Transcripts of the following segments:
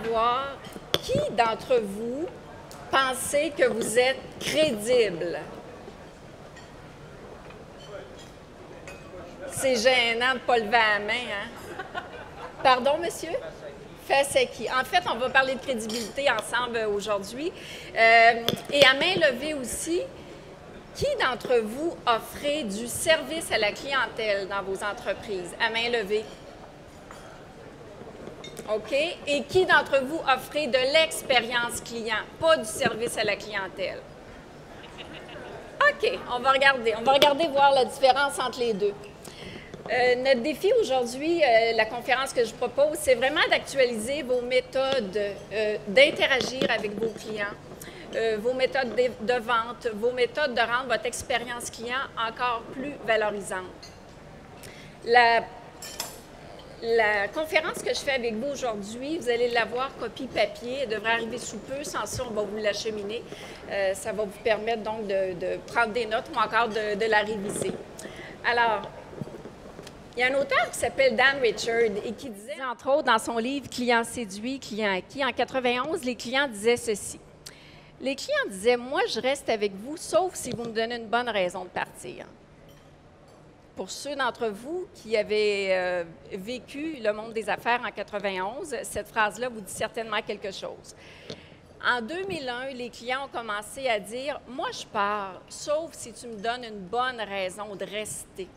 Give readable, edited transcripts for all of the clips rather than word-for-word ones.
savoir qui d'entre vous pensez que vous êtes crédible. C'est gênant de ne pas lever la main, hein? Pardon, monsieur? Face à qui? En fait, on va parler de crédibilité ensemble aujourd'hui. Et à main levée aussi, qui d'entre vous offrez du service à la clientèle dans vos entreprises? À main levée. OK? Et qui d'entre vous offrez de l'expérience client, pas du service à la clientèle? OK, on va regarder voir la différence entre les deux. Notre défi aujourd'hui, la conférence que je propose, c'est vraiment d'actualiser vos méthodes d'interagir avec vos clients, vos méthodes de vente, vos méthodes de rendre votre expérience client encore plus valorisante. La conférence que je fais avec vous aujourd'hui, vous allez l'avoir copie papier, elle devrait arriver sous peu, sans ça, on va vous l'acheminer. Ça va vous permettre donc de prendre des notes ou encore de la réviser. Alors, il y a un auteur qui s'appelle Dan Richard et qui disait, entre autres, dans son livre « Client séduit, client acquis », en 91, les clients disaient ceci. Les clients disaient « Moi, je reste avec vous, sauf si vous me donnez une bonne raison de partir. » Pour ceux d'entre vous qui avaient vécu le monde des affaires en 91, cette phrase-là vous dit certainement quelque chose. En 2001, les clients ont commencé à dire « Moi, je pars, sauf si tu me donnes une bonne raison de rester. »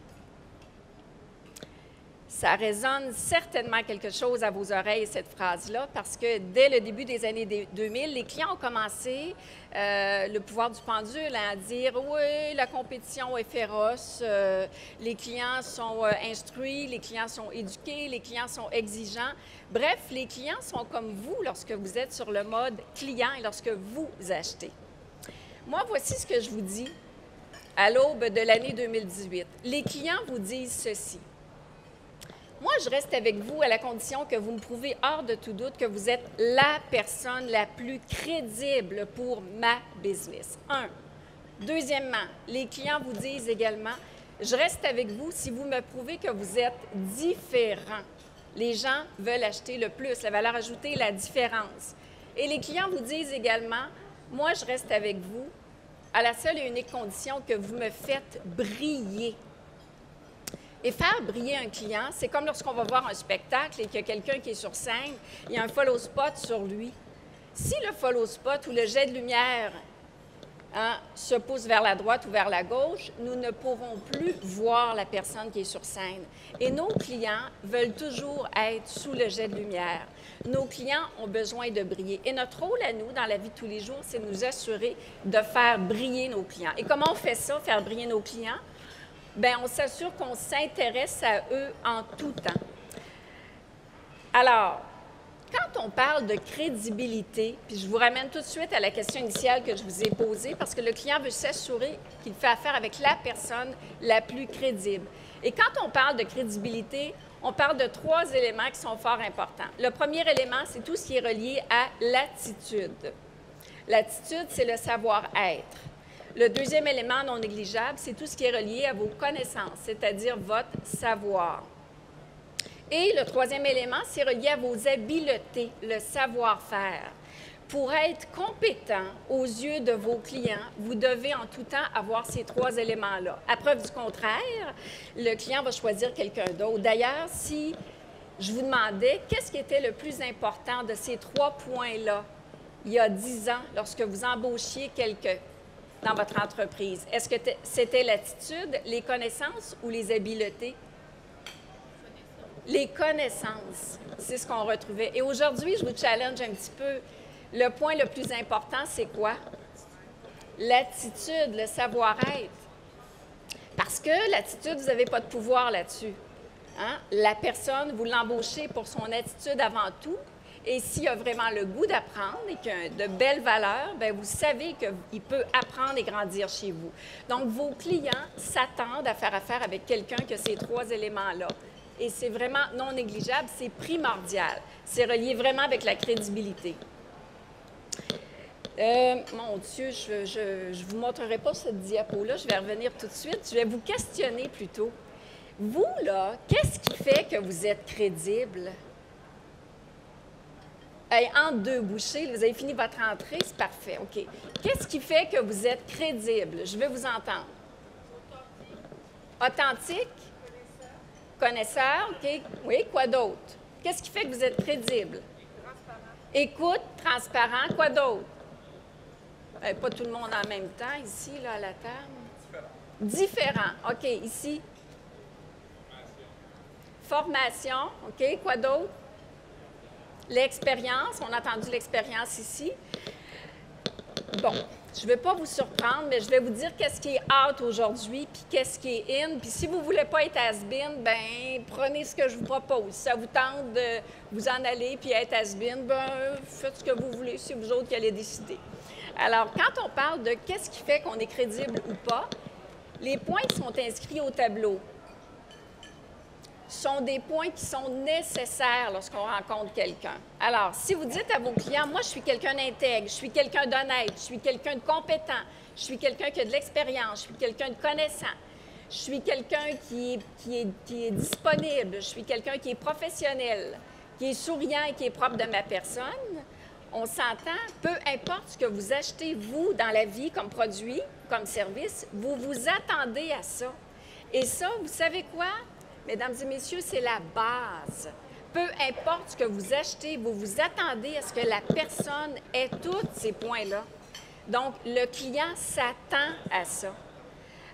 Ça résonne certainement quelque chose à vos oreilles, cette phrase-là, parce que dès le début des années 2000, les clients ont commencé, le pouvoir du pendule, à dire « Oui, la compétition est féroce, les clients sont instruits, les clients sont éduqués, les clients sont exigeants. » Bref, les clients sont comme vous lorsque vous êtes sur le mode client et lorsque vous achetez. Moi, voici ce que je vous dis à l'aube de l'année 2018. Les clients vous disent ceci. Moi, je reste avec vous à la condition que vous me prouvez hors de tout doute que vous êtes la personne la plus crédible pour ma business. Un. Deuxièmement, les clients vous disent également, je reste avec vous si vous me prouvez que vous êtes différent. Les gens veulent acheter le plus, la valeur ajoutée, la différence. Et les clients vous disent également, moi, je reste avec vous à la seule et unique condition que vous me faites briller. Et faire briller un client, c'est comme lorsqu'on va voir un spectacle et qu'il y a quelqu'un qui est sur scène, il y a un follow spot sur lui. Si le follow spot ou le jet de lumière se pousse vers la droite ou vers la gauche, nous ne pourrons plus voir la personne qui est sur scène. Et nos clients veulent toujours être sous le jet de lumière. Nos clients ont besoin de briller. Et notre rôle à nous, dans la vie de tous les jours, c'est de nous assurer de faire briller nos clients. Et comment on fait ça, faire briller nos clients? Bien, on s'assure qu'on s'intéresse à eux en tout temps. Alors, quand on parle de crédibilité, puis je vous ramène tout de suite à la question initiale que je vous ai posée, parce que le client veut s'assurer qu'il fait affaire avec la personne la plus crédible. Et quand on parle de crédibilité, on parle de 3 éléments qui sont fort importants. Le premier élément, c'est tout ce qui est relié à l'attitude. L'attitude, c'est le savoir-être. Le deuxième élément non négligeable, c'est tout ce qui est relié à vos connaissances, c'est-à-dire votre savoir. Et le troisième élément, c'est relié à vos habiletés, le savoir-faire. Pour être compétent aux yeux de vos clients, vous devez en tout temps avoir ces 3 éléments-là. À preuve du contraire, le client va choisir quelqu'un d'autre. D'ailleurs, si je vous demandais qu'est-ce qui était le plus important de ces 3 points-là il y a 10 ans, lorsque vous embauchiez quelqu'un dans votre entreprise, est-ce que c'était l'attitude, les connaissances ou les habiletés? Les connaissances, c'est ce qu'on retrouvait. Et aujourd'hui, je vous challenge un petit peu. Le point le plus important, c'est quoi? L'attitude, le savoir-être. Parce que l'attitude, vous n'avez pas de pouvoir là-dessus. Hein? La personne, vous l'embauchez pour son attitude avant tout. Et s'il a vraiment le goût d'apprendre et qu'il a de belles valeurs, bien, vous savez qu'il peut apprendre et grandir chez vous. Donc, vos clients s'attendent à faire affaire avec quelqu'un qui a ces 3 éléments-là. Et c'est vraiment non négligeable, c'est primordial. C'est relié vraiment avec la crédibilité. Mon Dieu, je ne vous montrerai pas cette diapo-là, je vais revenir tout de suite. Je vais vous questionner plutôt. Vous, là, qu'est-ce qui fait que vous êtes crédible? Hey, entre deux bouchées, vous avez fini votre entrée, c'est parfait. OK. Qu'est-ce qui fait que vous êtes crédible? Je veux vous entendre. Authentique? Connaisseur? OK. Oui, quoi d'autre? Qu'est-ce qui fait que vous êtes crédible? Écoute, transparent, quoi d'autre? Pas tout le monde en même temps, ici, là, à la table. Différent. OK, ici. Formation. OK, quoi d'autre? L'expérience. On a entendu l'expérience ici. Bon, je ne vais pas vous surprendre, mais je vais vous dire qu'est-ce qui est out aujourd'hui, puis qu'est-ce qui est in. Puis si vous ne voulez pas être has-been, bien, prenez ce que je vous propose. Si ça vous tente de vous en aller puis être has-been, bien, faites ce que vous voulez, c'est vous autres qui allez décider. Alors, quand on parle de qu'est-ce qui fait qu'on est crédible ou pas, les points qui sont inscrits au tableau sont des points qui sont nécessaires lorsqu'on rencontre quelqu'un. Alors, si vous dites à vos clients, moi, je suis quelqu'un d'intègre, je suis quelqu'un d'honnête, je suis quelqu'un de compétent, je suis quelqu'un qui a de l'expérience, je suis quelqu'un de connaissant, je suis quelqu'un qui est disponible, je suis quelqu'un qui est professionnel, qui est souriant et qui est propre de ma personne, on s'entend, peu importe ce que vous achetez, vous, dans la vie, comme produit, comme service, vous vous attendez à ça. Et ça, vous savez quoi? Mesdames et messieurs, c'est la base. Peu importe ce que vous achetez, vous vous attendez à ce que la personne ait tous ces points-là. Donc, le client s'attend à ça.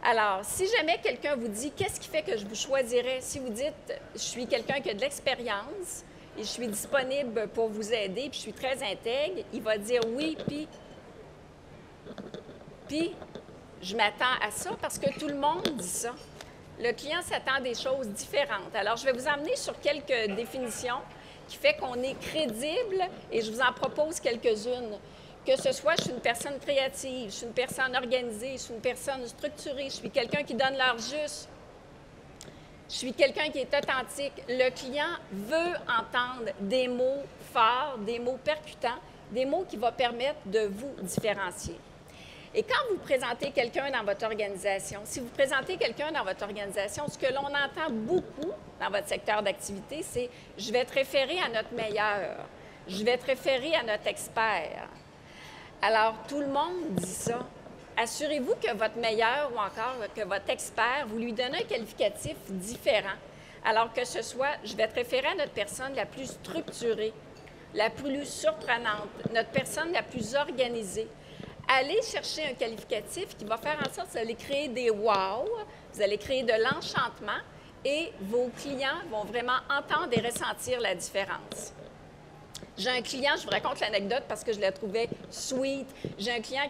Alors, si jamais quelqu'un vous dit « Qu'est-ce qui fait que je vous choisirais? » Si vous dites « Je suis quelqu'un qui a de l'expérience et je suis disponible pour vous aider, puis je suis très intègre », il va dire « Oui, puis je m'attends à ça parce que tout le monde dit ça. » Le client s'attend à des choses différentes. Alors, je vais vous emmener sur quelques définitions qui fait qu'on est crédible et je vous en propose quelques-unes. Que ce soit, je suis une personne créative, je suis une personne organisée, je suis une personne structurée, je suis quelqu'un qui donne l'heure juste, je suis quelqu'un qui est authentique. Le client veut entendre des mots forts, des mots percutants, des mots qui vont permettre de vous différencier. Et quand vous présentez quelqu'un dans votre organisation, si vous présentez quelqu'un dans votre organisation, ce que l'on entend beaucoup dans votre secteur d'activité, c'est « je vais te référer à notre meilleur, je vais te référer à notre expert ». Alors, tout le monde dit ça. Assurez-vous que votre meilleur ou encore que votre expert, vous lui donnez un qualificatif différent. Alors que ce soit « je vais te référer à notre personne la plus structurée, la plus surprenante, notre personne la plus organisée ». Allez chercher un qualificatif qui va faire en sorte que vous allez créer des « wow », vous allez créer de l'enchantement et vos clients vont vraiment entendre et ressentir la différence. J'ai un client, je vous raconte l'anecdote parce que je la trouvais sweet. J'ai un client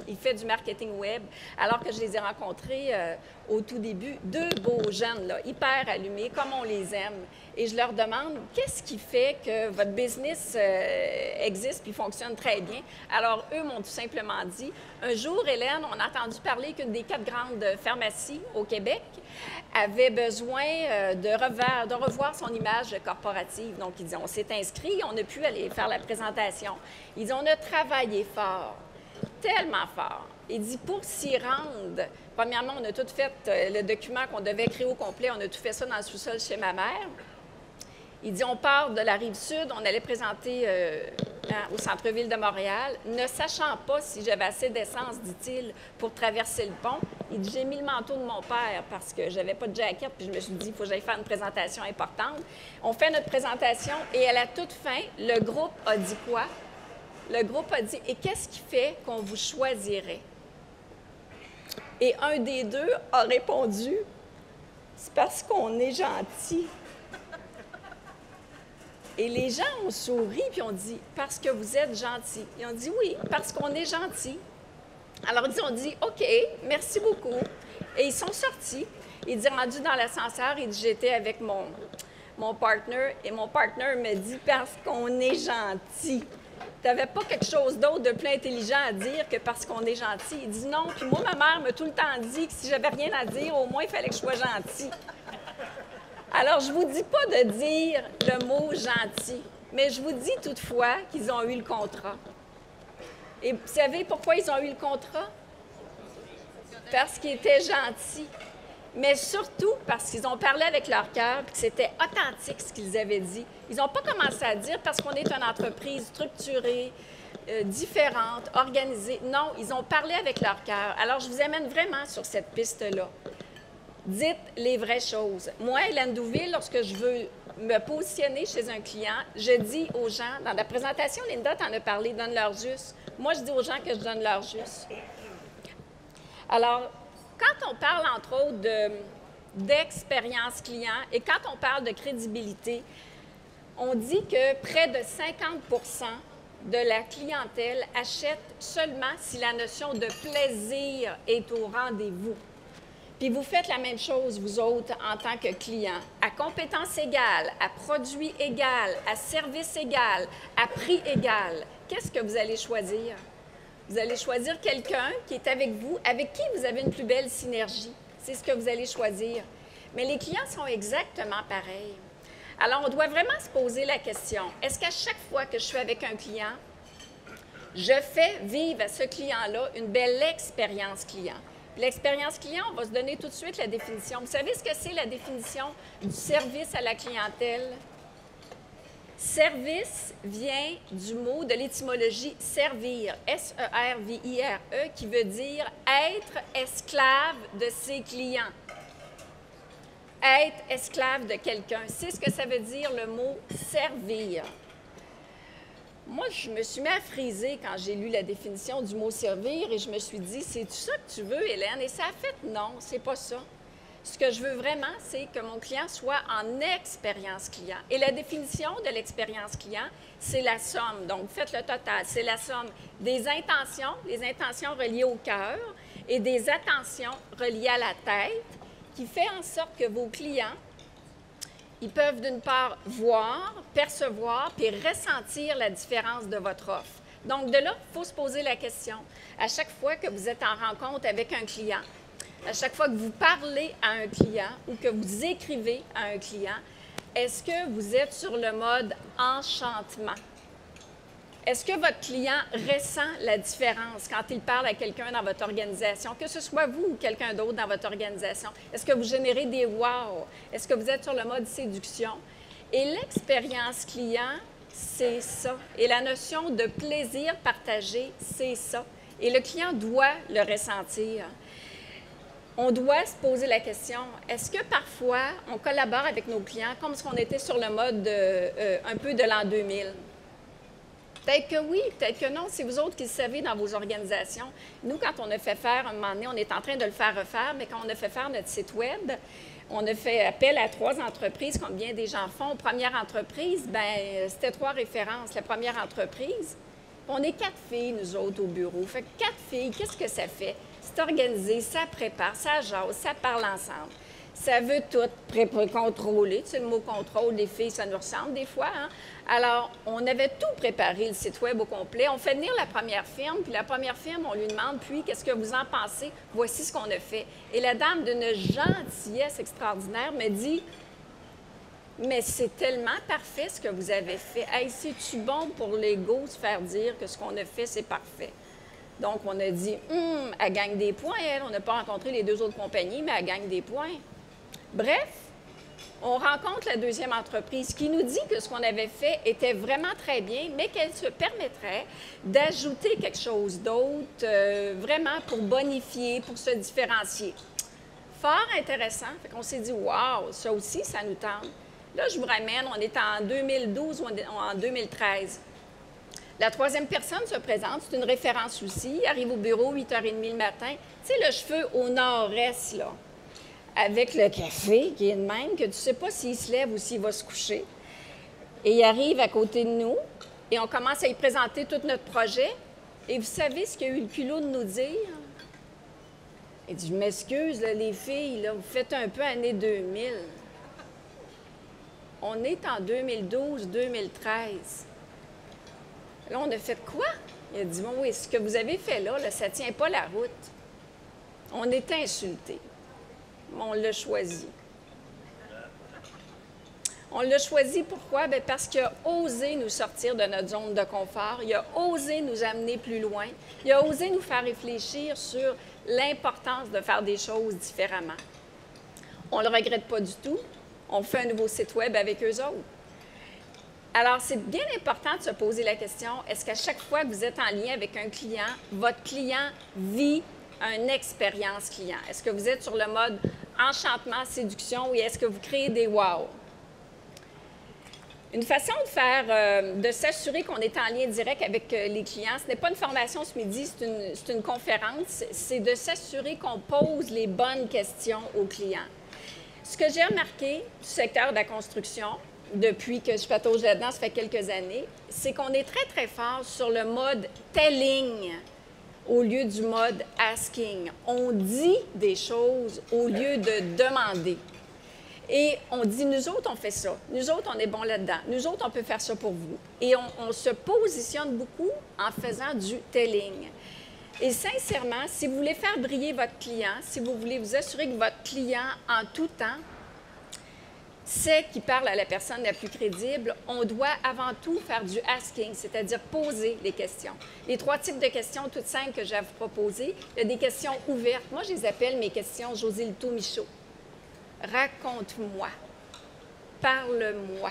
qui fait du marketing web. Alors que je les ai rencontrés au tout début, deux beaux jeunes, là, hyper allumés, comme on les aime. Et je leur demande, qu'est-ce qui fait que votre business existe puis fonctionne très bien? Alors, eux m'ont tout simplement dit, un jour, Hélène, on a entendu parler qu'une des 4 grandes pharmacies au Québec avait besoin de revoir son image corporative. Donc, ils disent, on s'est inscrit, on a pu aller faire la présentation. Ils disent, on a travaillé fort, tellement fort. Il dit, pour s'y rendre, premièrement, on a tout fait, le document qu'on devait créer au complet, on a tout fait ça dans le sous-sol chez ma mère. Il dit, on part de la Rive-Sud, on allait présenter au centre-ville de Montréal, ne sachant pas si j'avais assez d'essence, dit-il, pour traverser le pont. Il dit, j'ai mis le manteau de mon père parce que j'avais pas de jaquette, puis je me suis dit, il faut que j'aille faire une présentation importante. On fait notre présentation et à la toute fin, le groupe a dit quoi? Le groupe a dit, et qu'est-ce qui fait qu'on vous choisirait? Et un des deux a répondu, c'est parce qu'on est gentil. Et les gens ont souri puis ont dit « Parce que vous êtes gentil ». Ils ont dit « Oui, parce qu'on est gentil ». Alors, ils ont dit « OK, merci beaucoup ». Et ils sont sortis. Il dit, rendu dans l'ascenseur, il dit « J'étais avec mon partner et mon partner me dit « Parce qu'on est gentil ». Tu n'avais pas quelque chose d'autre de plus intelligent à dire que parce qu'on est gentil. Il dit « Non, puis moi, ma mère m'a tout le temps dit que si j'avais rien à dire, au moins, il fallait que je sois gentil ». Alors, je ne vous dis pas de dire le mot « gentil », mais je vous dis toutefois qu'ils ont eu le contrat. Et vous savez pourquoi ils ont eu le contrat? Parce qu'ils étaient gentils. mais surtout parce qu'ils ont parlé avec leur cœur et que c'était authentique ce qu'ils avaient dit. Ils n'ont pas commencé à dire parce qu'on est une entreprise structurée, différente, organisée. Non, ils ont parlé avec leur cœur. Alors, je vous amène vraiment sur cette piste-là. Dites les vraies choses. Moi, Hélène Douville, lorsque je veux me positionner chez un client, je dis aux gens, dans la présentation, Linda t'en a parlé, donne leur juste. Moi, je dis aux gens que je donne leur juste. Alors, quand on parle, entre autres, d'expérience client et quand on parle de crédibilité, on dit que près de 50 de la clientèle achète seulement si la notion de plaisir est au rendez-vous. Puis vous faites la même chose, vous autres, en tant que client. À compétence égale, à produit égal, à service égal, à prix égal, qu'est-ce que vous allez choisir? Vous allez choisir quelqu'un qui est avec vous, avec qui vous avez une plus belle synergie. C'est ce que vous allez choisir. Mais les clients sont exactement pareils. Alors, on doit vraiment se poser la question, est-ce qu'à chaque fois que je suis avec un client, je fais vivre à ce client-là une belle expérience client? L'expérience client, on va se donner tout de suite la définition. Vous savez ce que c'est la définition du service à la clientèle? Service vient du mot de l'étymologie servir, S-E-R-V-I-R-E, qui veut dire être esclave de ses clients. Être esclave de quelqu'un, c'est ce que ça veut dire le mot servir. Moi, je me suis mis à friser quand j'ai lu la définition du mot servir et je me suis dit, c'est-tu ça que tu veux, Hélène? Et ça a fait non, c'est pas ça. Ce que je veux vraiment, c'est que mon client soit en expérience client. Et la définition de l'expérience client, c'est la somme. Donc, faites le total. C'est la somme des intentions, les intentions reliées au cœur et des attentions reliées à la tête, qui fait en sorte que vos clients, ils peuvent d'une part voir, percevoir, puis ressentir la différence de votre offre. Donc, de là, il faut se poser la question. À chaque fois que vous êtes en rencontre avec un client, à chaque fois que vous parlez à un client ou que vous écrivez à un client, est-ce que vous êtes sur le mode enchantement? Est-ce que votre client ressent la différence quand il parle à quelqu'un dans votre organisation, que ce soit vous ou quelqu'un d'autre dans votre organisation? Est-ce que vous générez des wow? Est-ce que vous êtes sur le mode séduction? Et l'expérience client, c'est ça. Et la notion de plaisir partagé, c'est ça. Et le client doit le ressentir. On doit se poser la question, est-ce que parfois on collabore avec nos clients comme si on était sur le mode un peu de l'an 2000? Peut-être que oui, peut-être que non. C'est vous autres qui le savez dans vos organisations. Nous, quand on a fait faire, un moment donné, on est en train de le faire refaire, mais quand on a fait faire notre site Web, on a fait appel à 3 entreprises, comme bien des gens font. Première entreprise, bien, c'était 3 références. La première entreprise, on est 4 filles, nous autres, au bureau. Fait que 4 filles, qu'est-ce que ça fait? C'est organisé, ça prépare, ça jase, ça parle ensemble. Ça veut tout contrôler. Tu sais, le mot contrôle, les filles, ça nous ressemble des fois. Hein? Alors, on avait tout préparé, le site Web au complet. On fait venir la première firme, puis la première firme, on lui demande, puis, qu'est-ce que vous en pensez? Voici ce qu'on a fait. Et la dame, d'une gentillesse extraordinaire, me dit, mais c'est tellement parfait ce que vous avez fait. Hey, c'est-tu bon pour l'ego de se faire dire que ce qu'on a fait, c'est parfait? Donc, on a dit, elle gagne des points, elle. On n'a pas rencontré les 2 autres compagnies, mais elle gagne des points. Bref, on rencontre la deuxième entreprise qui nous dit que ce qu'on avait fait était vraiment très bien, mais qu'elle se permettrait d'ajouter quelque chose d'autre, vraiment pour bonifier, pour se différencier. Fort intéressant. Fait qu'on s'est dit, wow, ça aussi, ça nous tente. Là, je vous ramène, on est en 2012 ou en 2013. La 3e personne se présente, c'est une référence aussi, arrive au bureau 8h30 le matin. Tu sais, le cheveu au nord-est, là, avec le café qui est de même, que tu ne sais pas s'il se lève ou s'il va se coucher. Et il arrive à côté de nous et on commence à lui présenter tout notre projet. Et vous savez ce qu'il a eu le culot de nous dire? Il dit, je m'excuse, les filles, là, vous faites un peu année 2000. On est en 2012-2013. Là, on a fait quoi? Il a dit, bon, oui, ce que vous avez fait là, ça ne tient pas la route. On est insultés. On l'a choisi. On l'a choisi pourquoi? Bien, parce qu'il a osé nous sortir de notre zone de confort. Il a osé nous amener plus loin. Il a osé nous faire réfléchir sur l'importance de faire des choses différemment. On ne le regrette pas du tout. On fait un nouveau site Web avec eux autres. Alors, c'est bien important de se poser la question, est-ce qu'à chaque fois que vous êtes en lien avec un client, votre client vit une expérience client? Est-ce que vous êtes sur le mode enchantement, séduction, ou est-ce que vous créez des wow? Une façon de faire, de s'assurer qu'on est en lien direct avec les clients, ce n'est pas une formation ce midi, c'est une conférence, c'est de s'assurer qu'on pose les bonnes questions aux clients. Ce que j'ai remarqué du secteur de la construction, depuis que je patauge là-dedans, ça fait quelques années, c'est qu'on est très, très fort sur le mode telling au lieu du mode asking. On dit des choses au lieu de demander. Et on dit, nous autres, on fait ça. Nous autres, on est bons là-dedans. Nous autres, on peut faire ça pour vous. Et on se positionne beaucoup en faisant du telling. Et sincèrement, si vous voulez faire briller votre client, si vous voulez vous assurer que votre client, en tout temps, sait qu'il parle à la personne la plus crédible, on doit avant tout faire du asking, c'est-à-dire poser les questions. Les 3 types de questions toutes simples que j'ai à vous proposer, il y a des questions ouvertes. Moi, je les appelle mes questions José Lito Michaud. Raconte-moi. Parle-moi.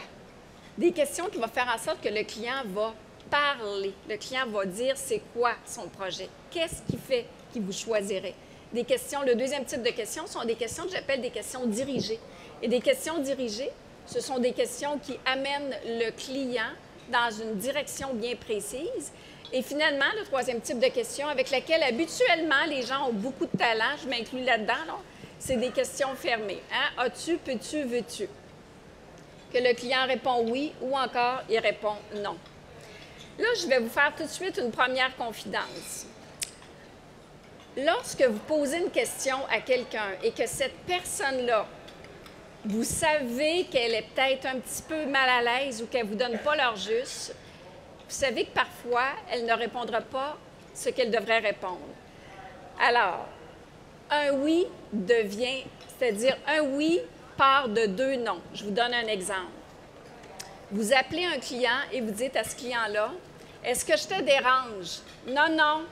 Des questions qui vont faire en sorte que le client va parler. Le client va dire c'est quoi son projet. Qu'est-ce qui fait qu'il vous choisirait? Des questions, le deuxième type de questions sont des questions que j'appelle des questions dirigées. Et des questions dirigées, ce sont des questions qui amènent le client dans une direction bien précise. Et finalement, le troisième type de question avec laquelle habituellement les gens ont beaucoup de talent, je m'inclus là-dedans, c'est des questions fermées. Hein? As-tu, peux-tu, veux-tu? Que le client répond oui ou encore il répond non. Là, je vais vous faire tout de suite une première confidence. Lorsque vous posez une question à quelqu'un et que cette personne-là, vous savez qu'elle est peut-être un petit peu mal à l'aise ou qu'elle ne vous donne pas l'heure juste, vous savez que parfois, elle ne répondra pas ce qu'elle devrait répondre. Alors, un oui devient, c'est-à-dire un oui part de 2 non. Je vous donne un exemple. Vous appelez un client et vous dites à ce client-là, « Est-ce que je te dérange? » « Non, non. »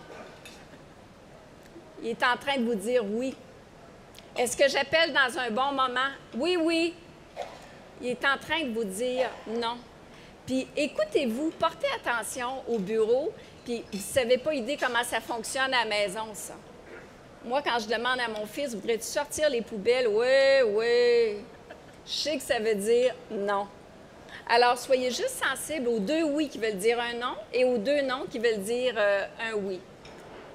Il est en train de vous dire oui. Est-ce que j'appelle dans un bon moment? Oui, oui. Il est en train de vous dire non. Puis écoutez-vous, portez attention au bureau, puis vous ne savez pas idée comment ça fonctionne à la maison, ça. Moi, quand je demande à mon fils, voudrais-tu sortir les poubelles? Oui, oui. Je sais que ça veut dire non. Alors, soyez juste sensibles aux 2 oui qui veulent dire un non et aux 2 non qui veulent dire un oui.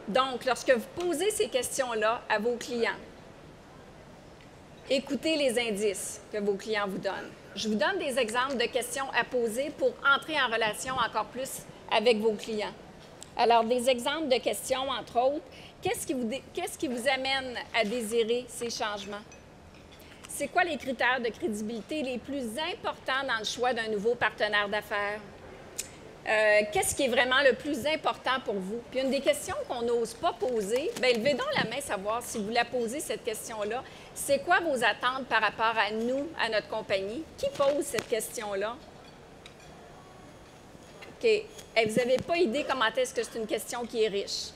Donc, lorsque vous posez ces questions-là à vos clients, écoutez les indices que vos clients vous donnent. Je vous donne des exemples de questions à poser pour entrer en relation encore plus avec vos clients. Alors, des exemples de questions, entre autres, qu'est-ce qui vous amène à désirer ces changements? C'est quoi les critères de crédibilité les plus importants dans le choix d'un nouveau partenaire d'affaires? Qu'est-ce qui est vraiment le plus important pour vous? Puis une des questions qu'on n'ose pas poser, bien, levez donc la main, savoir si vous la posez, cette question-là. C'est quoi vos attentes par rapport à nous, à notre compagnie? Qui pose cette question-là? OK. Hey, vous n'avez pas idée comment est-ce que c'est une question qui est riche.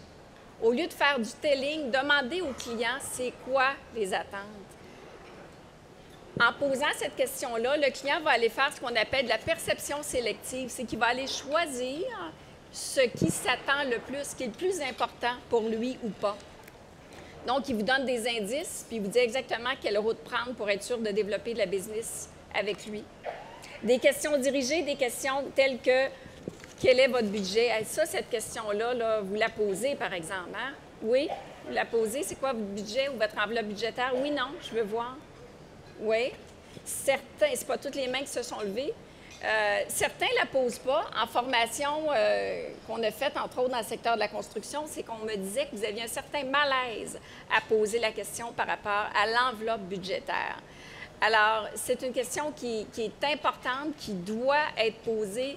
Au lieu de faire du telling, demandez aux clients c'est quoi les attentes. En posant cette question-là, le client va aller faire ce qu'on appelle de la perception sélective. C'est qu'il va aller choisir ce qui s'attend le plus, ce qui est le plus important pour lui ou pas. Donc, il vous donne des indices, puis il vous dit exactement quelle route prendre pour être sûr de développer de la business avec lui. Des questions dirigées, des questions telles que « Quel est votre budget? » Ça, cette question-là, là, vous la posez, par exemple. Hein? Oui, vous la posez. C'est quoi votre budget ou votre enveloppe budgétaire? Oui, non, je veux voir. Oui. Certains, ce n'est pas toutes les mains qui se sont levées. Certains ne la posent pas. En formation qu'on a faite, entre autres, dans le secteur de la construction, c'est qu'on me disait que vous aviez un certain malaise à poser la question par rapport à l'enveloppe budgétaire. Alors, c'est une question qui est importante, qui doit être posée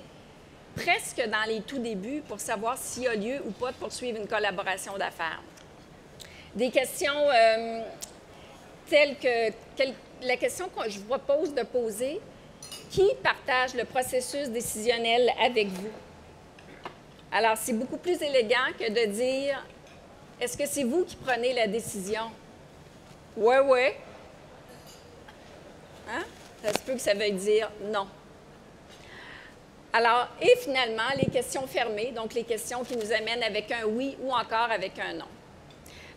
presque dans les tout débuts pour savoir s'il y a lieu ou pas de poursuivre une collaboration d'affaires. Des questions telles que la question que je vous propose de poser, qui partage le processus décisionnel avec vous? Alors, c'est beaucoup plus élégant que de dire, est-ce que c'est vous qui prenez la décision? Oui, oui. Hein? Ça se peut que ça veuille dire non. Alors, et finalement, les questions fermées, donc les questions qui nous amènent avec un oui ou encore avec un non.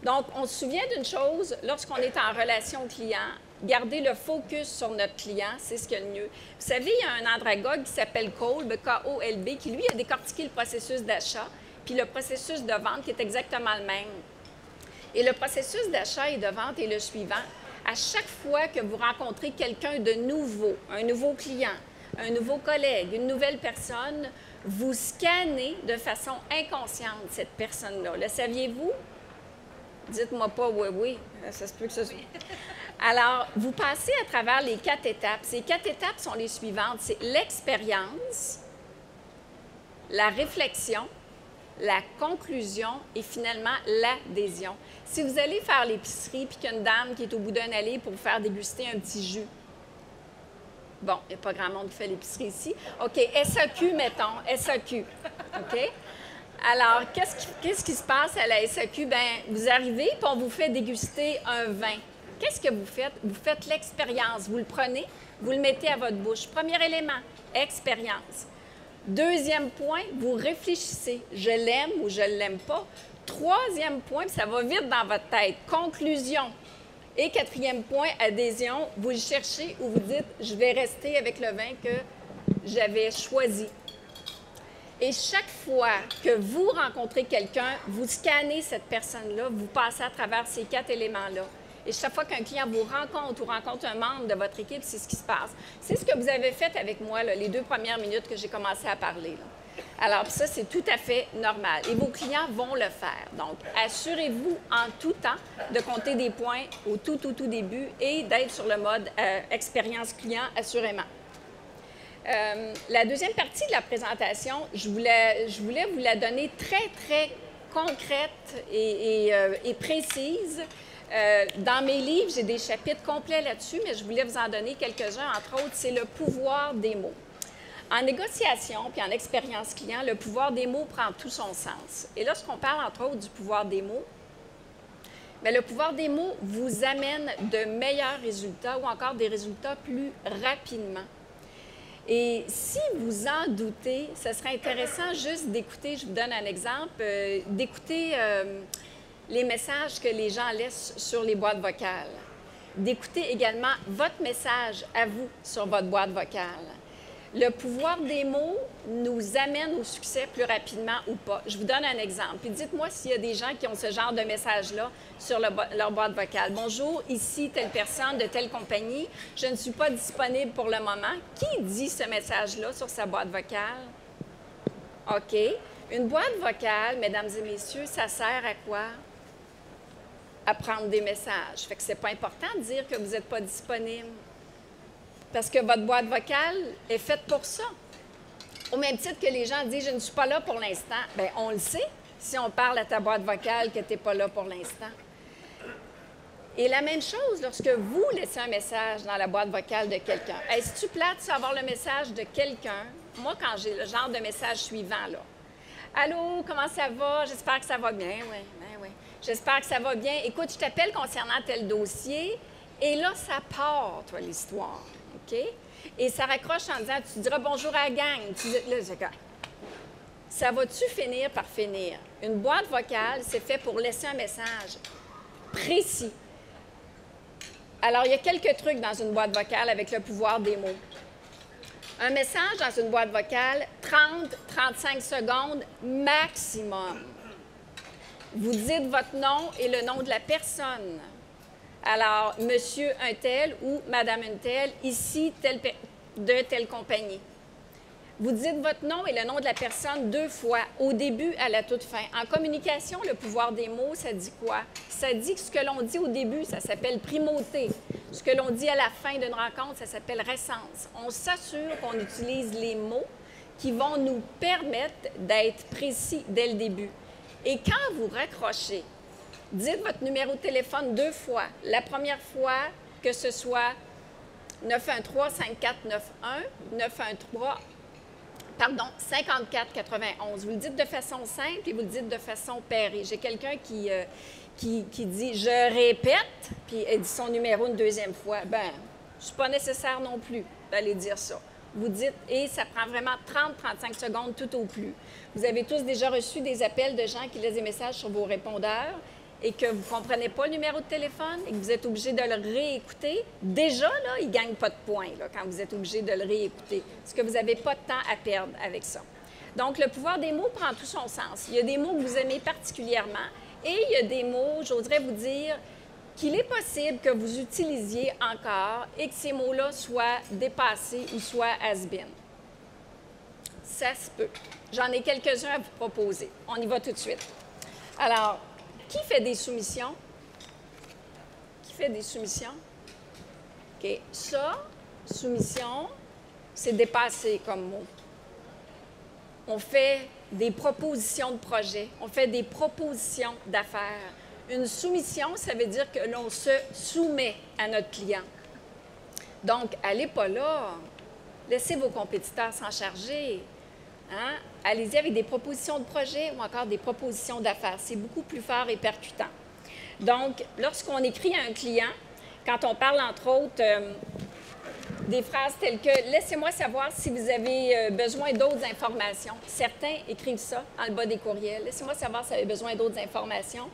Donc, on se souvient d'une chose, lorsqu'on est en relation client, garder le focus sur notre client, c'est ce qu'il y a de mieux. Vous savez, il y a un andragogue qui s'appelle Kolb, K-O-L-B, qui, lui, a décortiqué le processus d'achat, puis le processus de vente qui est exactement le même. Et le processus d'achat et de vente est le suivant. À chaque fois que vous rencontrez quelqu'un de nouveau, un nouveau client, un nouveau collègue, une nouvelle personne, vous scannez de façon inconsciente cette personne-là. Le saviez-vous? Dites-moi pas oui, oui. Ça se peut que ce soit. Alors, vous passez à travers les 4 étapes. Ces 4 étapes sont les suivantes. C'est l'expérience, la réflexion, la conclusion et finalement l'adhésion. Si vous allez faire l'épicerie puis qu'il y a une dame qui est au bout d'un allée pour vous faire déguster un petit jus, bon, il n'y a pas grand monde qui fait l'épicerie ici. OK, SAQ, mettons, SAQ. OK? Alors, qu'est-ce qui se passe à la SAQ? Bien, vous arrivez puis on vous fait déguster un vin. Qu'est-ce que vous faites? Vous faites l'expérience. Vous le prenez, vous le mettez à votre bouche. Premier élément, expérience. Deuxième point, vous réfléchissez. Je l'aime ou je ne l'aime pas. Troisième point, puis ça va vite dans votre tête, conclusion. Et quatrième point, adhésion, vous le cherchez ou vous dites, je vais rester avec le vin que j'avais choisi. Et chaque fois que vous rencontrez quelqu'un, vous scannez cette personne-là, vous passez à travers ces 4 éléments-là. Et chaque fois qu'un client vous rencontre ou rencontre un membre de votre équipe, c'est ce qui se passe. C'est ce que vous avez fait avec moi, là, les 2 premières minutes que j'ai commencé à parler. Là. Alors, ça, c'est tout à fait normal. Et vos clients vont le faire. Donc, assurez-vous en tout temps de compter des points au tout début et d'être sur le mode expérience client, assurément. La deuxième partie de la présentation, je voulais vous la donner très concrète et précise. Dans mes livres, j'ai des chapitres complets là-dessus, mais je voulais vous en donner quelques-uns. Entre autres, c'est le pouvoir des mots. En négociation puis en expérience client, le pouvoir des mots prend tout son sens. Et lorsqu'on parle, entre autres, du pouvoir des mots, bien, le pouvoir des mots vous amène de meilleurs résultats ou encore des résultats plus rapidement. Et si vous en doutez, ce serait intéressant juste d'écouter, je vous donne un exemple, d'écouter les messages que les gens laissent sur les boîtes vocales. D'écouter également votre message à vous sur votre boîte vocale. Le pouvoir des mots nous amène au succès plus rapidement ou pas. Je vous donne un exemple. Puis dites-moi s'il y a des gens qui ont ce genre de message-là sur leur boîte vocale. Bonjour, ici telle personne de telle compagnie. Je ne suis pas disponible pour le moment. Qui dit ce message-là sur sa boîte vocale? OK. Une boîte vocale, mesdames et messieurs, ça sert à quoi? À prendre des messages. Fait que c'est pas important de dire que vous n'êtes pas disponible. Parce que votre boîte vocale est faite pour ça. Au même titre que les gens disent « je ne suis pas là pour l'instant », bien, on le sait si on parle à ta boîte vocale que tu n'es pas là pour l'instant. Et la même chose lorsque vous laissez un message dans la boîte vocale de quelqu'un. Est-ce-tu plate de savoir le message de quelqu'un? Moi, quand j'ai le genre de message suivant, là. « Allô, comment ça va? J'espère que ça va bien. » Oui, bien, oui. « J'espère que ça va bien. Écoute, je t'appelle concernant tel dossier. » Et là, ça part, toi, l'histoire. OK? Et ça raccroche en disant, tu diras bonjour à la gang. Ça va-tu finir par finir? Une boîte vocale, c'est fait pour laisser un message précis. Alors, il y a quelques trucs dans une boîte vocale avec le pouvoir des mots. Un message dans une boîte vocale, 30-35 secondes maximum. Vous dites votre nom et le nom de la personne. Alors, monsieur un tel ou madame un tel, ici, de telle compagnie. Vous dites votre nom et le nom de la personne 2 fois, au début à la toute fin. En communication, le pouvoir des mots, ça dit quoi? Ça dit que ce que l'on dit au début, ça s'appelle primauté. Ce que l'on dit à la fin d'une rencontre, ça s'appelle récence. On s'assure qu'on utilise les mots qui vont nous permettre d'être précis dès le début. Et quand vous raccrochez, dites votre numéro de téléphone 2 fois. La première fois, que ce soit 5491. Vous le dites de façon simple et vous le dites de façon pairée. J'ai quelqu'un qui dit « je répète », puis elle dit son numéro une deuxième fois. Bien, Ce n'est pas nécessaire non plus d'aller dire ça. Vous dites, et ça prend vraiment 30-35 secondes tout au plus. Vous avez tous déjà reçu des appels de gens qui laissent des messages sur vos répondeurs et que vous ne comprenez pas le numéro de téléphone et que vous êtes obligé de le réécouter. Déjà, là, il ne gagne pas de points là, quand vous êtes obligé de le réécouter, parce que vous n'avez pas de temps à perdre avec ça. Donc, le pouvoir des mots prend tout son sens. Il y a des mots que vous aimez particulièrement et il y a des mots, j'oserais vous dire, qu'il est possible que vous utilisiez encore et que ces mots-là soient dépassés ou soient has-been. Ça se peut. J'en ai quelques-uns à vous proposer. On y va tout de suite. Alors, qui fait des soumissions? Qui fait des soumissions? OK. Ça, soumission, c'est dépassé comme mot. On fait des propositions de projet. On fait des propositions d'affaires. Une soumission, ça veut dire que l'on se soumet à notre client. Donc, allez pas là. Laissez vos compétiteurs s'en charger. Hein? Allez-y avec des propositions de projet ou encore des propositions d'affaires. C'est beaucoup plus fort et percutant. Donc, lorsqu'on écrit à un client, quand on parle, entre autres, des phrases telles que « Laissez-moi savoir si vous avez besoin d'autres informations ». Certains écrivent ça dans le bas des courriels. « Laissez-moi savoir si vous avez besoin d'autres informations ».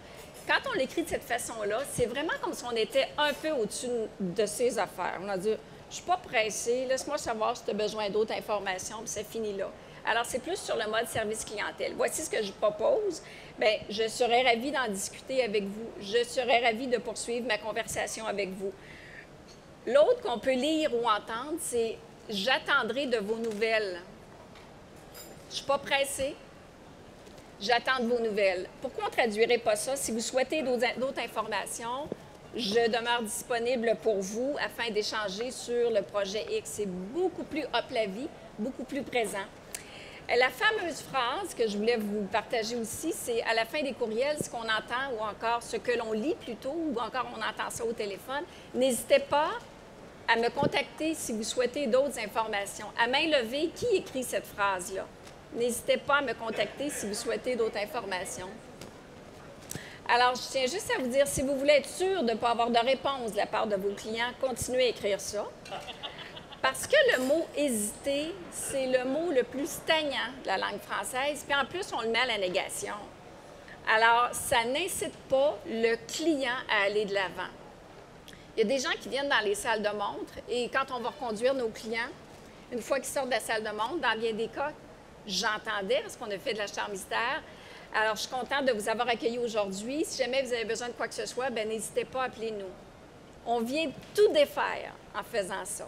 Quand on l'écrit de cette façon-là, c'est vraiment comme si on était un peu au-dessus de ses affaires. On a dit « Je ne suis pas pressé, laisse-moi savoir si tu as besoin d'autres informations », puis c'est fini là. Alors, c'est plus sur le mode service clientèle. Voici ce que je propose. Bien, je serais ravie d'en discuter avec vous. Je serais ravie de poursuivre ma conversation avec vous. L'autre qu'on peut lire ou entendre, c'est « J'attendrai de vos nouvelles ». Je ne suis pas pressée. J'attends de vos nouvelles. Pourquoi on ne traduirait pas ça? Si vous souhaitez d'autres informations, je demeure disponible pour vous afin d'échanger sur le projet X. C'est beaucoup plus up la vie, beaucoup plus présent. La fameuse phrase que je voulais vous partager aussi, c'est à la fin des courriels, ce qu'on entend ou encore ce que l'on lit plutôt, ou encore on entend ça au téléphone. N'hésitez pas à me contacter si vous souhaitez d'autres informations. À main levée, qui écrit cette phrase-là? N'hésitez pas à me contacter si vous souhaitez d'autres informations. Alors, je tiens juste à vous dire, si vous voulez être sûr de ne pas avoir de réponse de la part de vos clients, continuez à écrire ça. Parce que le mot « hésiter », c'est le mot le plus stagnant de la langue française, puis en plus, on le met à la négation. Alors, ça n'incite pas le client à aller de l'avant. Il y a des gens qui viennent dans les salles de montre, et quand on va reconduire nos clients, une fois qu'ils sortent de la salle de montre, dans bien des cas, j'entendais, parce qu'on a fait de l'achat mystère. Alors, je suis contente de vous avoir accueillis aujourd'hui. Si jamais vous avez besoin de quoi que ce soit, bien, n'hésitez pas à appeler nous. On vient tout défaire en faisant ça.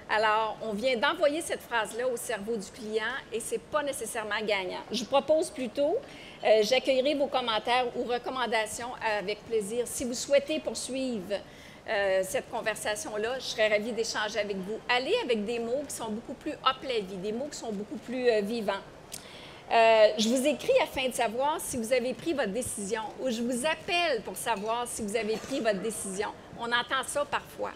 Alors, on vient d'envoyer cette phrase-là au cerveau du client et ce n'est pas nécessairement gagnant. Je vous propose plutôt, j'accueillerai vos commentaires ou recommandations avec plaisir. Si vous souhaitez poursuivre cette conversation-là, je serais ravie d'échanger avec vous. Allez avec des mots qui sont beaucoup plus up la vie, des mots qui sont beaucoup plus vivants. Je vous écris afin de savoir si vous avez pris votre décision ou je vous appelle pour savoir si vous avez pris votre décision. On entend ça parfois.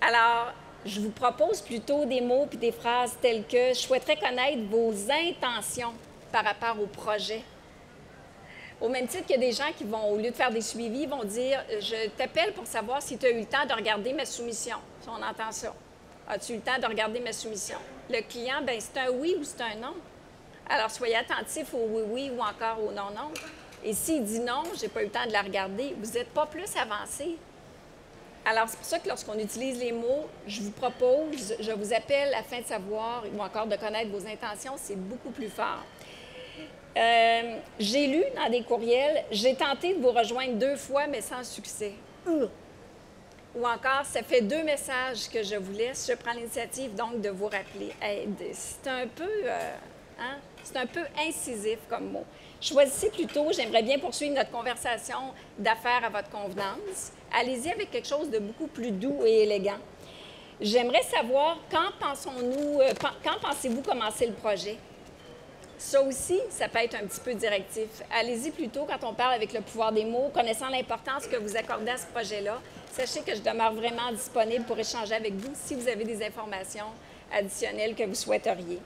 Alors, je vous propose plutôt des mots puis des phrases telles que « Je souhaiterais connaître vos intentions par rapport au projet ». Au même titre qu'il y a des gens qui vont, au lieu de faire des suivis, vont dire « Je t'appelle pour savoir si tu as eu le temps de regarder ma soumission ». Si on entend ça. « As-tu eu le temps de regarder ma soumission ?» Le client, bien, c'est un oui ou c'est un non. Alors, soyez attentifs au oui-oui ou encore au non-non. Et s'il dit non, je n'ai pas eu le temps de la regarder, vous n'êtes pas plus avancé. Alors, c'est pour ça que lorsqu'on utilise les mots, je vous propose, je vous appelle afin de savoir ou encore de connaître vos intentions, c'est beaucoup plus fort. J'ai lu dans des courriels, j'ai tenté de vous rejoindre 2 fois, mais sans succès. Ou encore, ça fait 2 messages que je vous laisse, je prends l'initiative donc de vous rappeler. C'est un peu, c'est un peu incisif comme mot. Choisissez plutôt, j'aimerais bien poursuivre notre conversation d'affaires à votre convenance. Allez-y avec quelque chose de beaucoup plus doux et élégant. J'aimerais savoir quand pensez-vous commencer le projet? Ça aussi, ça peut être un petit peu directif. Allez-y plutôt quand on parle avec le pouvoir des mots, connaissant l'importance que vous accordez à ce projet-là. Sachez que je demeure vraiment disponible pour échanger avec vous si vous avez des informations additionnelles que vous souhaiteriez.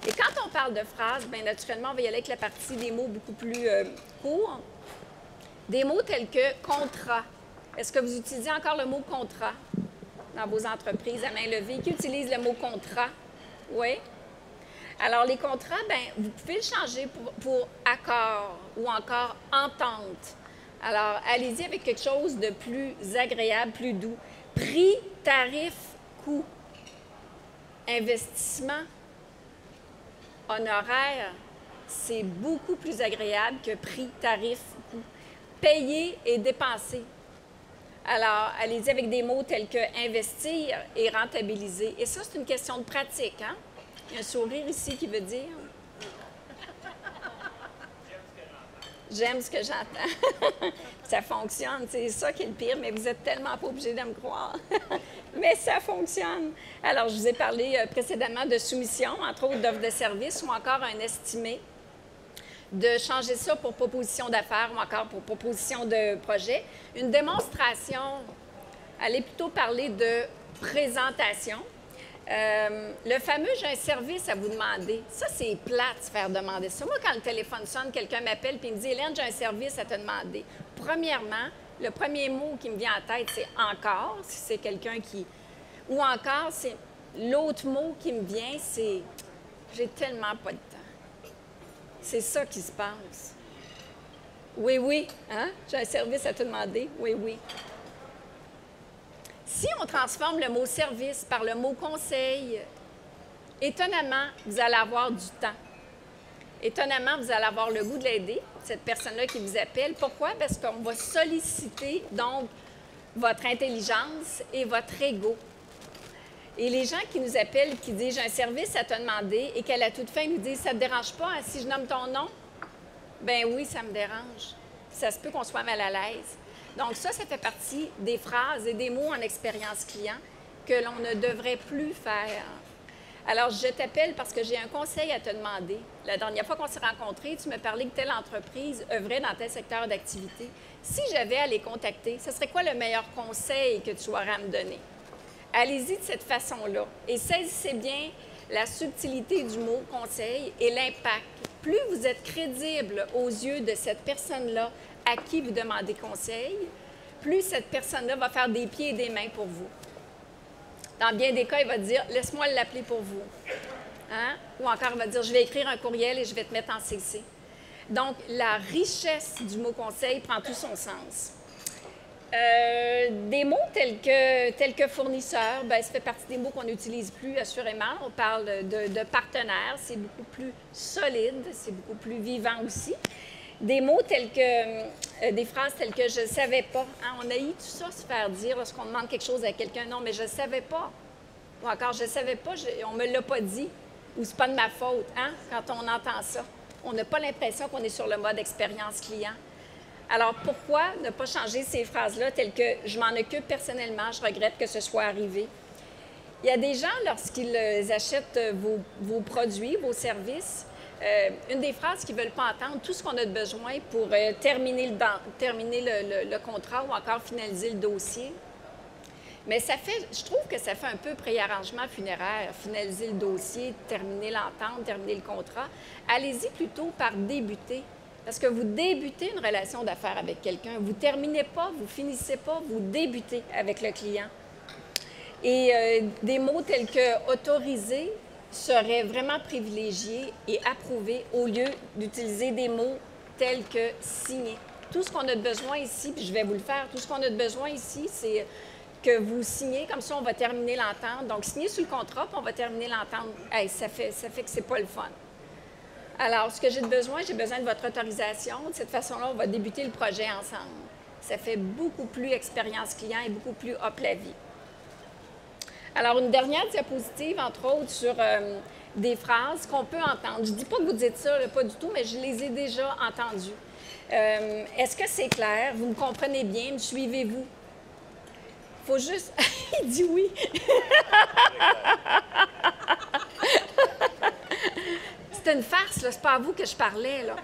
Et quand on parle de phrases, bien naturellement, on va y aller avec la partie des mots beaucoup plus courts. Des mots tels que « contrat ». Est-ce que vous utilisez encore le mot « contrat » dans vos entreprises à main levée qui utilisent le mot contrat? Oui? Alors, les contrats, bien, vous pouvez le changer pour accord ou encore entente. Alors, allez-y avec quelque chose de plus agréable, plus doux. Prix, tarif, coût. Investissement, honoraire, c'est beaucoup plus agréable que prix, tarif, coût. Payer et dépenser. Alors, allez-y avec des mots tels que investir et rentabiliser. Et ça, c'est une question de pratique, hein? Il y a un sourire ici qui veut dire j'aime ce que j'entends. Ça fonctionne, c'est ça qui est le pire, mais vous n'êtes tellement pas obligé de me croire. Mais ça fonctionne. Alors, je vous ai parlé précédemment de soumission, entre autres d'offres de services ou encore un estimé, de changer ça pour proposition d'affaires ou encore pour proposition de projet. Une démonstration, allez plutôt parler de présentation. Le fameux « j'ai un service à vous demander », ça, c'est plate de se faire demander ça. Moi, quand le téléphone sonne, quelqu'un m'appelle et me dit « Hélène, j'ai un service à te demander ». Premièrement, le premier mot qui me vient en tête, c'est « encore », si c'est quelqu'un qui... Ou encore, c'est l'autre mot qui me vient, c'est « j'ai tellement pas de temps ». C'est ça qui se passe. Oui, oui, hein? J'ai un service à te demander. Oui, oui. Si on transforme le mot « service » par le mot « conseil », étonnamment, vous allez avoir du temps. Étonnamment, vous allez avoir le goût de l'aider, cette personne-là qui vous appelle. Pourquoi? Parce qu'on va solliciter, donc, votre intelligence et votre ego. Et les gens qui nous appellent, qui disent « j'ai un service à te demander » et qu'à la toute fin, nous disent « ça ne te dérange pas hein, si je nomme ton nom? » Ben oui, ça me dérange. Ça se peut qu'on soit mal à l'aise. Donc ça fait partie des phrases et des mots en expérience client que l'on ne devrait plus faire. Alors, je t'appelle parce que j'ai un conseil à te demander. La dernière fois qu'on s'est rencontrés, tu me parlais que telle entreprise œuvrait dans tel secteur d'activité. Si j'avais à les contacter, ce serait quoi le meilleur conseil que tu aurais à me donner? Allez-y de cette façon-là et saisissez bien la subtilité du mot « conseil » et l'impact. Plus vous êtes crédible aux yeux de cette personne-là à qui vous demandez conseil, plus cette personne-là va faire des pieds et des mains pour vous. Dans bien des cas, il va dire « laisse-moi l'appeler pour vous hein? ». Ou encore, il va dire « je vais écrire un courriel et je vais te mettre en CC ». Donc, la richesse du mot « conseil » prend tout son sens. Des mots tels que fournisseur, bien, ça fait partie des mots qu'on n'utilise plus, assurément. On parle de partenaire, c'est beaucoup plus solide, c'est beaucoup plus vivant aussi. Des mots tels que, des phrases telles que « je ne savais pas hein? ». On a eu tout ça se faire dire lorsqu'on demande quelque chose à quelqu'un. Non, mais je ne savais pas. Ou encore, je ne savais pas, on ne me l'a pas dit. Ou c'est pas de ma faute, hein? Quand on entend ça. On n'a pas l'impression qu'on est sur le mode expérience client. Alors, pourquoi ne pas changer ces phrases-là telles que « je m'en occupe personnellement, je regrette que ce soit arrivé ». Il y a des gens, lorsqu'ils achètent vos produits, vos services, une des phrases qu'ils ne veulent pas entendre, tout ce qu'on a de besoin pour terminer le contrat ou encore finaliser le dossier. Mais je trouve que ça fait un peu préarrangement funéraire, finaliser le dossier, terminer l'entente, terminer le contrat. Allez-y plutôt par débuter. Parce que vous débutez une relation d'affaires avec quelqu'un. Vous ne terminez pas, vous ne finissez pas, vous débutez avec le client. Et des mots tels que « autoriser » seraient vraiment privilégiés et approuvés au lieu d'utiliser des mots tels que « signer ». Tout ce qu'on a de besoin ici, puis je vais vous le faire, tout ce qu'on a de besoin ici, c'est que vous signez, comme ça on va terminer l'entente. Donc, signez sur le contrat, puis on va terminer l'entente. Hey, ça fait que c'est pas le fun. Alors, ce que j'ai besoin de votre autorisation. De cette façon-là, on va débuter le projet ensemble. Ça fait beaucoup plus expérience client et beaucoup plus hop la vie. Alors, une dernière diapositive, entre autres, sur des phrases qu'on peut entendre. Je ne dis pas que vous dites ça, là, pas du tout, mais je les ai déjà entendues. Est-ce que c'est clair? Vous me comprenez bien? Me suivez-vous? Il faut juste... Il dit oui. C'était une farce, là. C'est pas à vous que je parlais, là.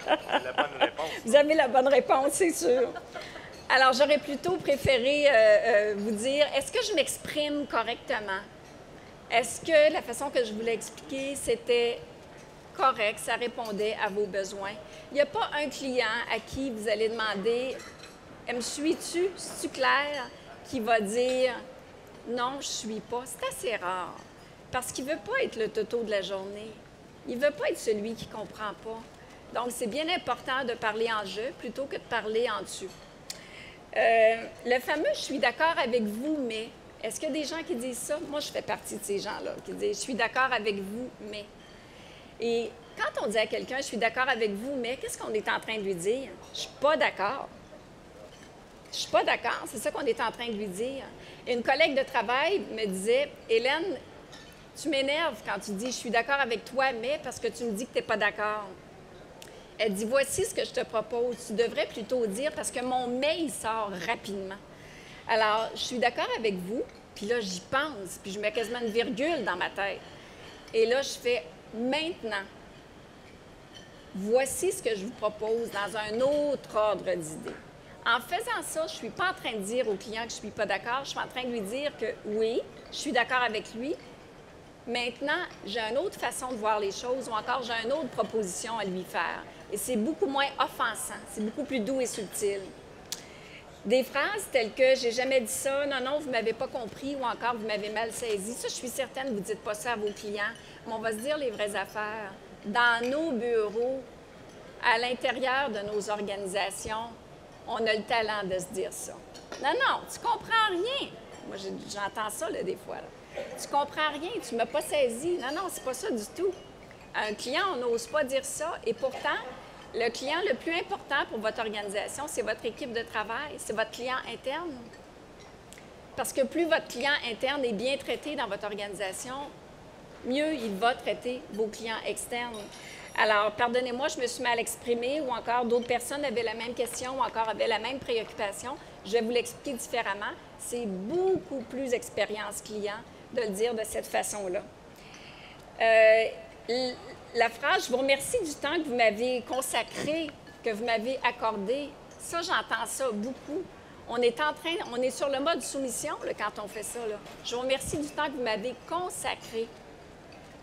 La bonne réponse. Vous avez la bonne réponse, c'est sûr. Alors, j'aurais plutôt préféré vous dire, est-ce que je m'exprime correctement? Est-ce que la façon que je vous l'ai expliqué, c'était correct, ça répondait à vos besoins? Il n'y a pas un client à qui vous allez demander, « me suis-tu? C'est-tu clair? » qui va dire « Non, je ne suis pas », c'est assez rare. Parce qu'il ne veut pas être le toto de la journée. Il ne veut pas être celui qui ne comprend pas. Donc, c'est bien important de parler en « je » plutôt que de parler en « tu ». Le fameux « je suis d'accord avec vous, mais », est-ce qu'il y a des gens qui disent ça? Moi, je fais partie de ces gens-là qui disent « je suis d'accord avec vous, mais ». Et quand on dit à quelqu'un « je suis d'accord avec vous, mais », qu'est-ce qu'on est en train de lui dire? « Je ne suis pas d'accord ». Je ne suis pas d'accord, c'est ça qu'on est en train de lui dire. Et une collègue de travail me disait « Hélène, tu m'énerves quand tu dis « je suis d'accord avec toi, mais » parce que tu me dis que tu n'es pas d'accord. Elle dit « Voici ce que je te propose. Tu devrais plutôt dire parce que mon « mais » il sort rapidement. Alors, je suis d'accord avec vous, puis là, j'y pense, puis je mets quasiment une virgule dans ma tête. Et là, je fais « maintenant ». Voici ce que je vous propose dans un autre ordre d'idées. En faisant ça, je ne suis pas en train de dire au client que je ne suis pas d'accord, je suis en train de lui dire que oui, je suis d'accord avec lui. Maintenant, j'ai une autre façon de voir les choses ou encore j'ai une autre proposition à lui faire. Et c'est beaucoup moins offensant, c'est beaucoup plus doux et subtil. Des phrases telles que « j'ai jamais dit ça »,« non, non, vous ne m'avez pas compris » ou encore « vous m'avez mal saisi ». Ça, je suis certaine, vous ne dites pas ça à vos clients, mais on va se dire les vraies affaires. Dans nos bureaux, à l'intérieur de nos organisations, on a le talent de se dire ça. Non, non, tu comprends rien. Moi, j'entends ça là, des fois. Là. Tu comprends rien, tu ne m'as pas saisi. Non, non, c'est pas ça du tout. Un client, on n'ose pas dire ça. Et pourtant, le client le plus important pour votre organisation, c'est votre équipe de travail, c'est votre client interne. Parce que plus votre client interne est bien traité dans votre organisation, mieux il va traiter vos clients externes. Alors, pardonnez-moi, je me suis mal exprimée ou encore d'autres personnes avaient la même question ou encore avaient la même préoccupation. Je vais vous l'expliquer différemment. C'est beaucoup plus expérience client de le dire de cette façon-là. La phrase « Je vous remercie du temps que vous m'avez consacré, que vous m'avez accordé », ça, j'entends ça beaucoup. On est sur le mode soumission là, quand on fait ça. Là. Je vous remercie du temps que vous m'avez consacré.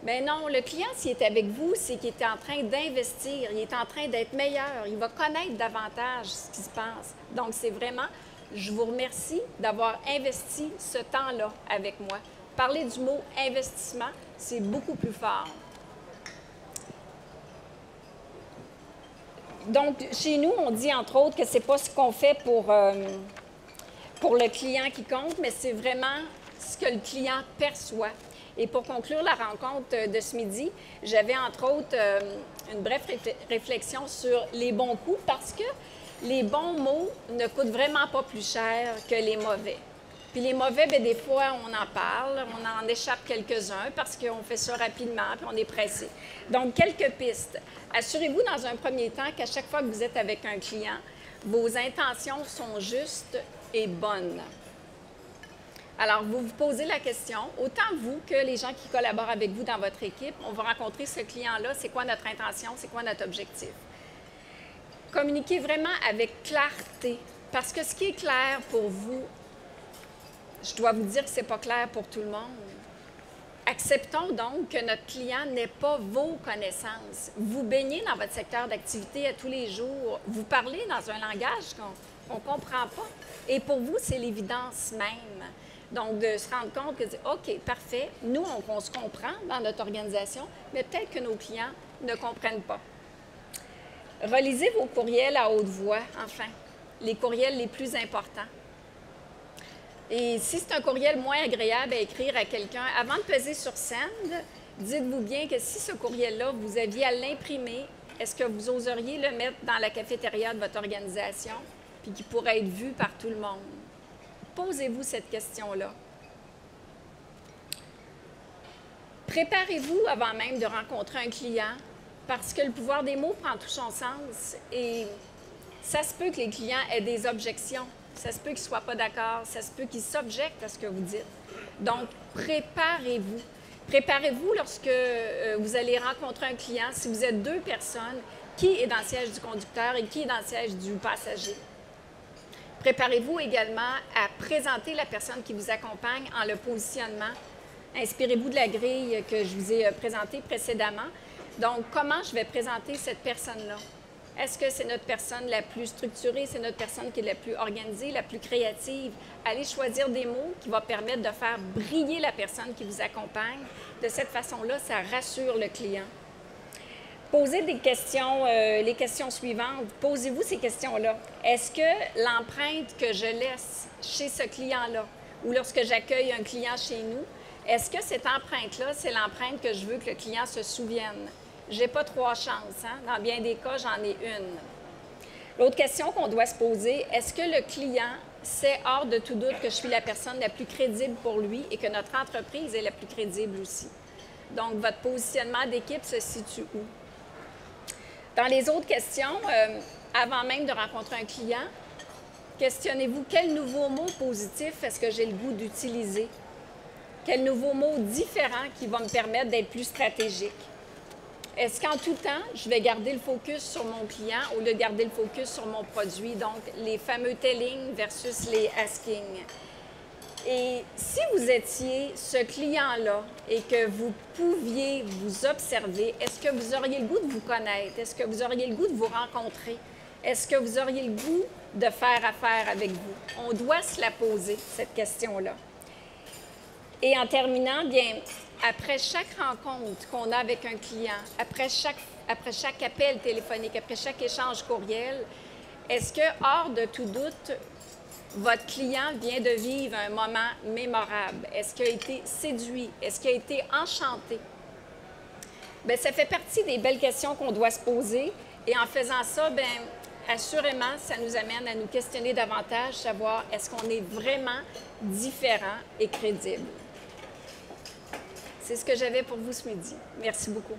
Bien non, le client, s'il est avec vous, c'est qu'il est en train d'investir, il est en train d'être meilleur, il va connaître davantage ce qui se passe. Donc, c'est vraiment, je vous remercie d'avoir investi ce temps-là avec moi. Parler du mot « investissement », c'est beaucoup plus fort. Donc, chez nous, on dit entre autres que ce n'est pas ce qu'on fait pour le client qui compte, mais c'est vraiment ce que le client perçoit. Et pour conclure la rencontre de ce midi, j'avais entre autres une brève réflexion sur les bons coups parce que les bons mots ne coûtent vraiment pas plus cher que les mauvais. Puis les mauvais, bien, des fois, on en parle, on en échappe quelques-uns parce qu'on fait ça rapidement puis on est pressé. Donc, quelques pistes. Assurez-vous dans un premier temps qu'à chaque fois que vous êtes avec un client, vos intentions sont justes et bonnes. Alors, vous vous posez la question, autant vous que les gens qui collaborent avec vous dans votre équipe, on va rencontrer ce client-là, c'est quoi notre intention, c'est quoi notre objectif. Communiquez vraiment avec clarté, parce que ce qui est clair pour vous, je dois vous dire que ce n'est pas clair pour tout le monde. Acceptons donc que notre client n'ait pas vos connaissances. Vous baignez dans votre secteur d'activité à tous les jours, vous parlez dans un langage qu'on ne comprend pas, et pour vous, c'est l'évidence même. Donc, de se rendre compte que, OK, parfait, nous, on se comprend dans notre organisation, mais peut-être que nos clients ne comprennent pas. Relisez vos courriels à haute voix, enfin, les courriels les plus importants. Et si c'est un courriel moins agréable à écrire à quelqu'un, avant de peser sur « Send », dites-vous bien que si ce courriel-là, vous aviez à l'imprimer, est-ce que vous oseriez le mettre dans la cafétéria de votre organisation, puis qui pourrait être vu par tout le monde? Posez-vous cette question-là. Préparez-vous avant même de rencontrer un client parce que le pouvoir des mots prend tout son sens et ça se peut que les clients aient des objections, ça se peut qu'ils ne soient pas d'accord, ça se peut qu'ils s'objectent à ce que vous dites. Donc, préparez-vous. Préparez-vous lorsque vous allez rencontrer un client, si vous êtes deux personnes, qui est dans le siège du conducteur et qui est dans le siège du passager. Préparez-vous également à présenter la personne qui vous accompagne en le positionnement. Inspirez-vous de la grille que je vous ai présentée précédemment. Donc, comment je vais présenter cette personne-là? Est-ce que c'est notre personne la plus structurée, c'est notre personne qui est la plus organisée, la plus créative? Allez choisir des mots qui vont permettre de faire briller la personne qui vous accompagne. De cette façon-là, ça rassure le client. Posez des questions, les questions suivantes. Posez-vous ces questions-là. Est-ce que l'empreinte que je laisse chez ce client-là, ou lorsque j'accueille un client chez nous, est-ce que cette empreinte-là, c'est l'empreinte que je veux que le client se souvienne? Je n'ai pas 3 chances. Hein? Dans bien des cas, j'en ai une. L'autre question qu'on doit se poser, est-ce que le client sait hors de tout doute que je suis la personne la plus crédible pour lui et que notre entreprise est la plus crédible aussi? Donc, votre positionnement d'équipe se situe où? Dans les autres questions, avant même de rencontrer un client, questionnez-vous quel nouveau mot positif est-ce que j'ai le goût d'utiliser? Quel nouveau mot différent qui va me permettre d'être plus stratégique? Est-ce qu'en tout temps, je vais garder le focus sur mon client au lieu de garder le focus sur mon produit? Donc, les fameux telling versus les asking. Et si vous étiez ce client-là et que vous pouviez vous observer, est-ce que vous auriez le goût de vous connaître? Est-ce que vous auriez le goût de vous rencontrer? Est-ce que vous auriez le goût de faire affaire avec vous? On doit se la poser, cette question-là. Et en terminant, bien, après chaque rencontre qu'on a avec un client, après chaque appel téléphonique, après chaque échange courriel, est-ce que, hors de tout doute, votre client vient de vivre un moment mémorable? Est-ce qu'il a été séduit? Est-ce qu'il a été enchanté? Bien, ça fait partie des belles questions qu'on doit se poser. Et en faisant ça, bien, assurément, ça nous amène à nous questionner davantage, savoir est-ce qu'on est vraiment différent et crédible. C'est ce que j'avais pour vous ce midi. Merci beaucoup.